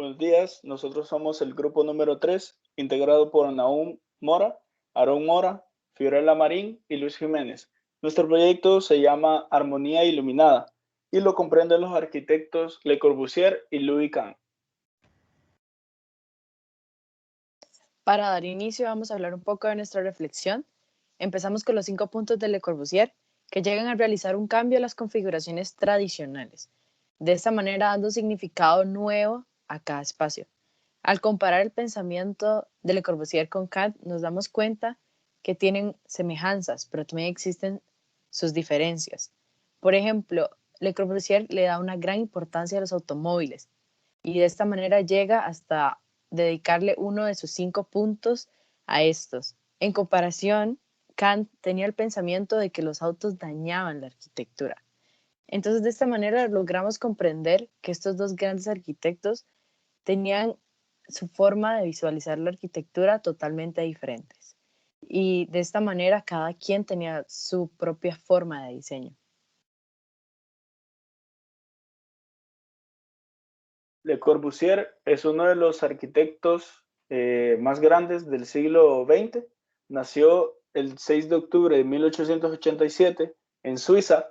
Buenos días, nosotros somos el grupo número 3, integrado por Nahum Mora, Aarón Mora, Fiorella Marín y Luis Jiménez. Nuestro proyecto se llama Armonía Iluminada y lo comprenden los arquitectos Le Corbusier y Louis Kahn. Para dar inicio vamos a hablar un poco de nuestra reflexión. Empezamos con los 5 puntos de Le Corbusier que llegan a realizar un cambio a las configuraciones tradicionales, de esta manera dando significado nuevo a cada espacio. Al comparar el pensamiento de Le Corbusier con Kant, nos damos cuenta que tienen semejanzas, pero también existen sus diferencias. Por ejemplo, Le Corbusier le da una gran importancia a los automóviles y de esta manera llega hasta dedicarle uno de sus 5 puntos a estos. En comparación, Kant tenía el pensamiento de que los autos dañaban la arquitectura. Entonces, de esta manera logramos comprender que estos dos grandes arquitectos tenían su forma de visualizar la arquitectura totalmente diferentes. Y de esta manera cada quien tenía su propia forma de diseño. Le Corbusier es uno de los arquitectos más grandes del siglo XX. Nació el 6 de octubre de 1887 en Suiza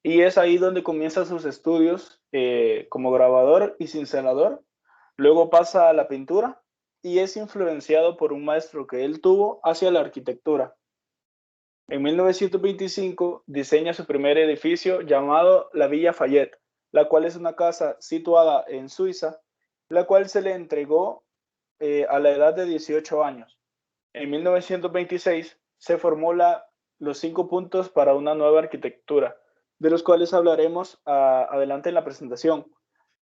y es ahí donde comienza sus estudios como grabador y cincelador. Luego pasa a la pintura y es influenciado por un maestro que él tuvo hacia la arquitectura. En 1925 diseña su primer edificio llamado la Villa Fayette, la cual es una casa situada en Suiza, la cual se le entregó a la edad de 18 años. En 1926 se formó los 5 puntos para una nueva arquitectura, de los cuales hablaremos adelante en la presentación.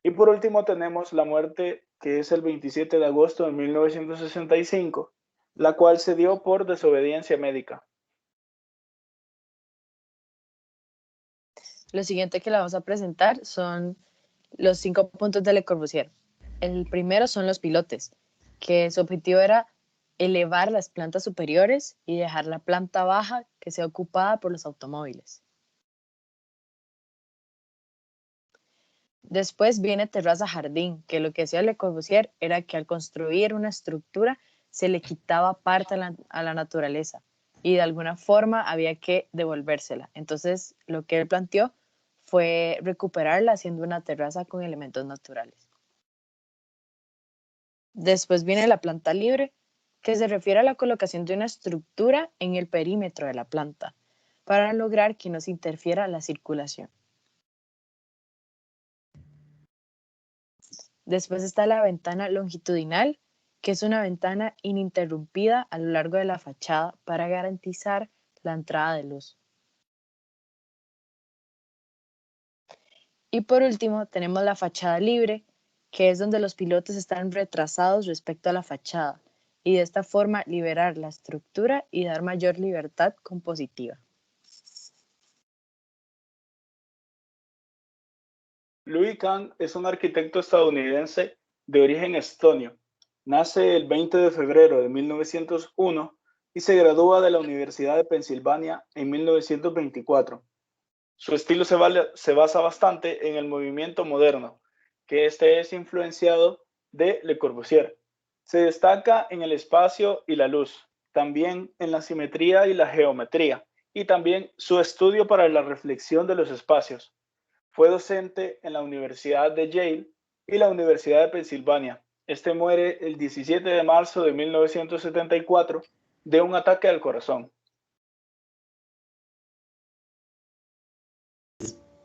Y por último tenemos la muerte, que es el 27 de agosto de 1965, la cual se dio por desobediencia médica. Lo siguiente que le vamos a presentar son los 5 puntos de Le Corbusier. El primero son los pilotes, que su objetivo era elevar las plantas superiores y dejar la planta baja que sea ocupada por los automóviles. Después viene terraza jardín, que lo que hacía Le Corbusier era que al construir una estructura se le quitaba parte a la naturaleza y de alguna forma había que devolvérsela. Entonces lo que él planteó fue recuperarla haciendo una terraza con elementos naturales. Después viene la planta libre, que se refiere a la colocación de una estructura en el perímetro de la planta para lograr que no se interfiera la circulación. Después está la ventana longitudinal, que es una ventana ininterrumpida a lo largo de la fachada para garantizar la entrada de luz. Y por último tenemos la fachada libre, que es donde los pilotes están retrasados respecto a la fachada y de esta forma liberar la estructura y dar mayor libertad compositiva. Louis Kahn es un arquitecto estadounidense de origen estonio. Nace el 20 de febrero de 1901 y se gradúa de la Universidad de Pensilvania en 1924. Su estilo se basa bastante en el movimiento moderno, que este es influenciado de Le Corbusier. Se destaca en el espacio y la luz, también en la simetría y la geometría, y también su estudio para la reflexión de los espacios. Fue docente en la Universidad de Yale y la Universidad de Pensilvania. Este muere el 17 de marzo de 1974 de un ataque al corazón.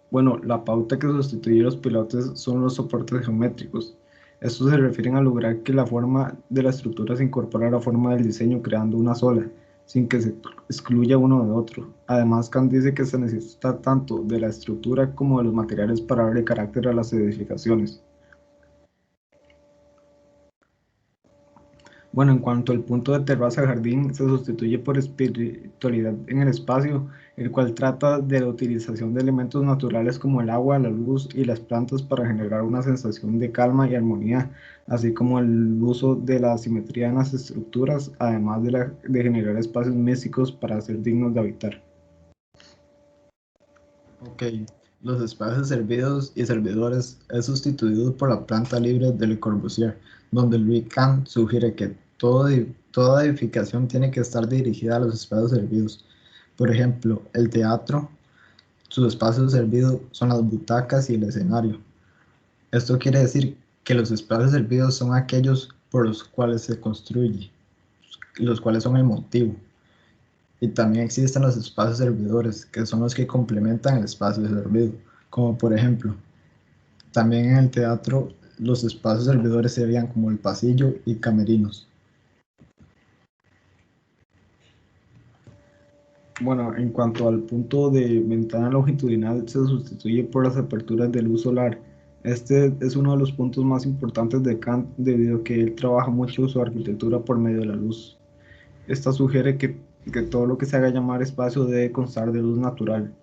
Bueno, la pauta que sustituye a los pilotes son los soportes geométricos. Estos se refieren a lograr que la forma de la estructura se incorpore a la forma del diseño creando una sola, sin que se excluya uno de otro. Además, Kant dice que se necesita tanto de la estructura como de los materiales para darle carácter a las edificaciones. Bueno, en cuanto al punto de terraza-jardín, se sustituye por espiritualidad en el espacio, el cual trata de la utilización de elementos naturales como el agua, la luz y las plantas para generar una sensación de calma y armonía, así como el uso de la simetría en las estructuras, además de generar espacios místicos para ser dignos de habitar. Ok, Los espacios servidos y servidores es sustituido por la planta libre de Le Corbusier, donde Louis Kahn sugiere que toda edificación tiene que estar dirigida a los espacios servidos. Por ejemplo, el teatro, sus espacios servidos son las butacas y el escenario. Esto quiere decir que los espacios servidos son aquellos por los cuales se construye, los cuales son el motivo. Y también existen los espacios servidores, que son los que complementan el espacio servido, como por ejemplo, también en el teatro los espacios servidores serían como el pasillo y camerinos. Bueno, en cuanto al punto de ventana longitudinal, se sustituye por las aperturas de luz solar. Este es uno de los puntos más importantes de Kant debido a que él trabaja mucho su arquitectura por medio de la luz. Esta sugiere que todo lo que se haga llamar espacio debe constar de luz natural.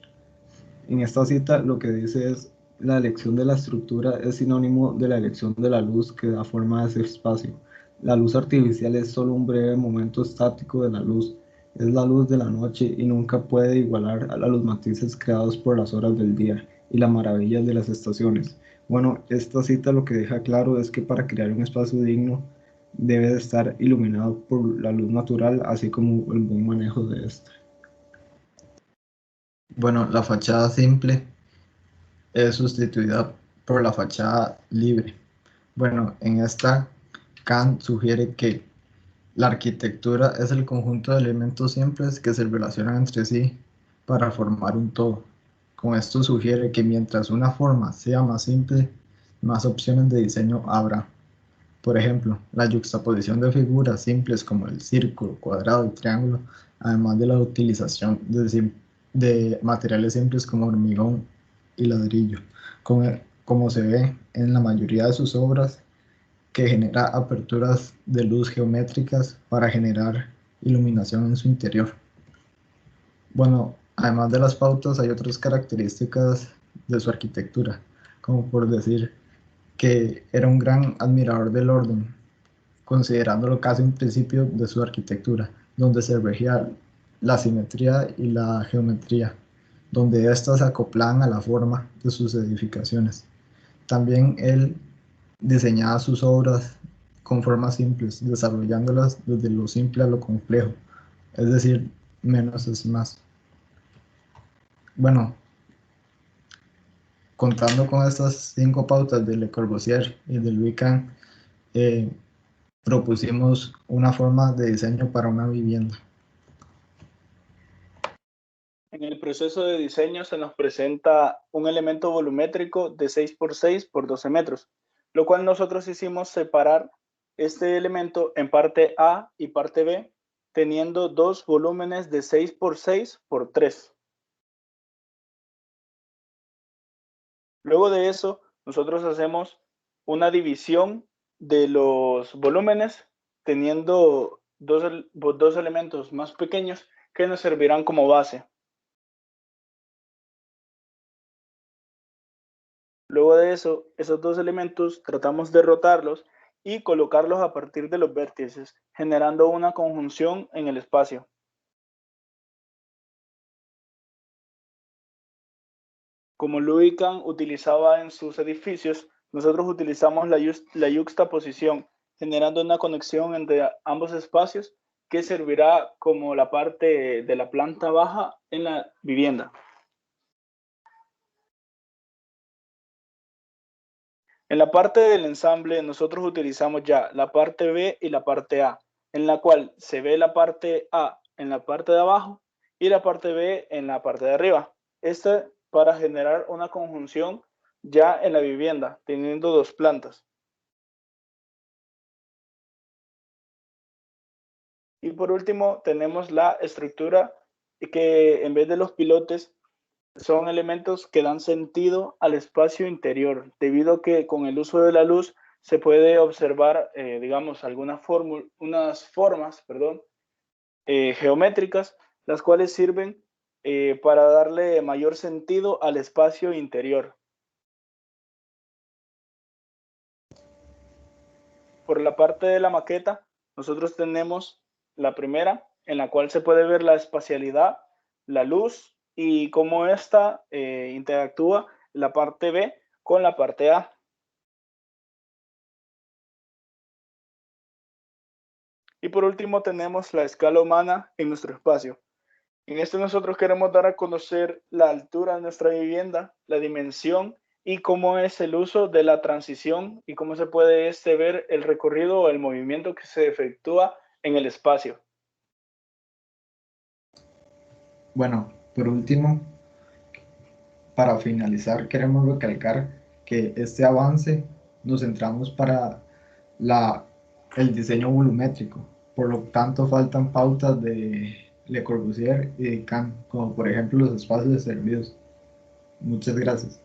En esta cita lo que dice es: la elección de la estructura es sinónimo de la elección de la luz que da forma a ese espacio. La luz artificial es solo un breve momento estático de la luz, es la luz de la noche y nunca puede igualar a los matices creados por las horas del día y las maravillas de las estaciones. Bueno, esta cita lo que deja claro es que para crear un espacio digno debe de estar iluminado por la luz natural, así como el buen manejo de esta. Bueno, la fachada simple es sustituida por la fachada libre. Bueno, en esta Kant sugiere que la arquitectura es el conjunto de elementos simples que se relacionan entre sí para formar un todo. Con esto sugiere que mientras una forma sea más simple, más opciones de diseño habrá. Por ejemplo, la yuxtaposición de figuras simples como el círculo, cuadrado y triángulo, además de la utilización de materiales simples como hormigón y ladrillo, como se ve en la mayoría de sus obras, que genera aperturas de luz geométricas para generar iluminación en su interior. Bueno, además de las pautas, hay otras características de su arquitectura, como por decir que era un gran admirador del orden, considerándolo casi un principio de su arquitectura, donde se regía la simetría y la geometría, donde éstas se acoplaban a la forma de sus edificaciones. También él diseñaba sus obras con formas simples, desarrollándolas desde lo simple a lo complejo, es decir, menos es más. Bueno, contando con estas 5 pautas de Le Corbusier y de Louis Kahn, propusimos una forma de diseño para una vivienda. En el proceso de diseño se nos presenta un elemento volumétrico de 6 por 6 por 12 metros, lo cual nosotros hicimos separar este elemento en parte A y parte B, teniendo dos volúmenes de 6 por 6 por 3. Luego de eso, nosotros hacemos una división de los volúmenes, teniendo dos elementos más pequeños que nos servirán como base. Luego de eso, esos dos elementos tratamos de rotarlos y colocarlos a partir de los vértices, generando una conjunción en el espacio. Como Louis Kahn utilizaba en sus edificios, nosotros utilizamos la yuxtaposición, generando una conexión entre ambos espacios que servirá como la parte de la planta baja en la vivienda. En la parte del ensamble, nosotros utilizamos ya la parte B y la parte A, en la cual se ve la parte A en la parte de abajo y la parte B en la parte de arriba. Esto para generar una conjunción ya en la vivienda, teniendo dos plantas. Y por último, tenemos la estructura que en vez de los pilotes son elementos que dan sentido al espacio interior, debido a que con el uso de la luz se puede observar, digamos, unas formas, geométricas, las cuales sirven para darle mayor sentido al espacio interior. Por la parte de la maqueta, nosotros tenemos la primera, en la cual se puede ver la espacialidad, la luz y cómo ésta interactúa la parte B con la parte A. Y por último tenemos la escala humana en nuestro espacio. En este nosotros queremos dar a conocer la altura de nuestra vivienda, la dimensión y cómo es el uso de la transición y cómo se puede ver el recorrido o el movimiento que se efectúa en el espacio. Bueno, por último, para finalizar, queremos recalcar que este avance nos centramos para el diseño volumétrico. Por lo tanto, faltan pautas de Le Corbusier y de Kant, como por ejemplo los espacios servidos. Muchas gracias.